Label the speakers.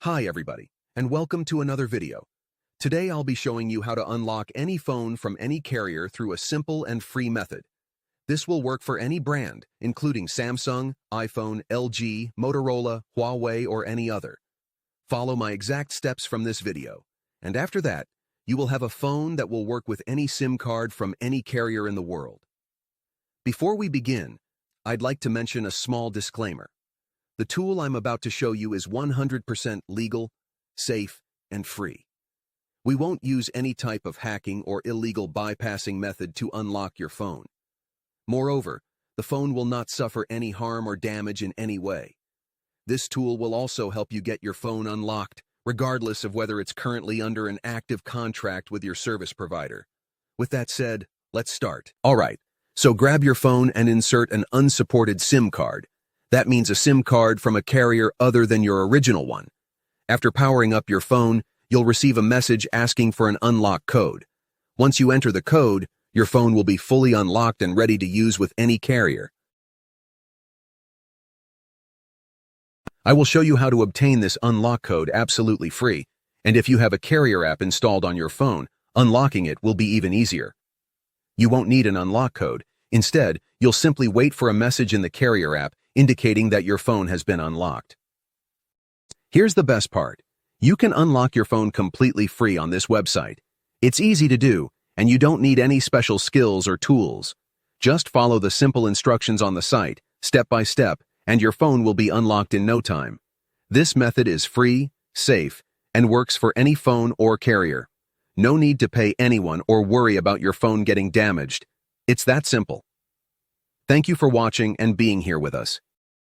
Speaker 1: Hi everybody, and welcome to another video. Today I'll be showing you how to unlock any phone from any carrier through a simple and free method. This will work for any brand, including Samsung, iPhone, LG, Motorola, Huawei, or any other. Follow my exact steps from this video, and after that, you will have a phone that will work with any SIM card from any carrier in the world. Before we begin, I'd like to mention a small disclaimer. The tool I'm about to show you is 100% legal, safe, and free. We won't use any type of hacking or illegal bypassing method to unlock your phone. Moreover, the phone will not suffer any harm or damage in any way. This tool will also help you get your phone unlocked, regardless of whether it's currently under an active contract with your service provider. With that said, let's start. Alright, so grab your phone and insert an unsupported SIM card. That means a SIM card from a carrier other than your original one. After powering up your phone, you'll receive a message asking for an unlock code. Once you enter the code, your phone will be fully unlocked and ready to use with any carrier. I will show you how to obtain this unlock code absolutely free, and if you have a carrier app installed on your phone, unlocking it will be even easier. You won't need an unlock code. Instead, you'll simply wait for a message in the carrier app indicating that your phone has been unlocked. Here's the best part. You can unlock your phone completely free on this website. It's easy to do, and you don't need any special skills or tools. Just follow the simple instructions on the site, step by step, and your phone will be unlocked in no time. This method is free, safe, and works for any phone or carrier. No need to pay anyone or worry about your phone getting damaged. It's that simple. Thank you for watching and being here with us.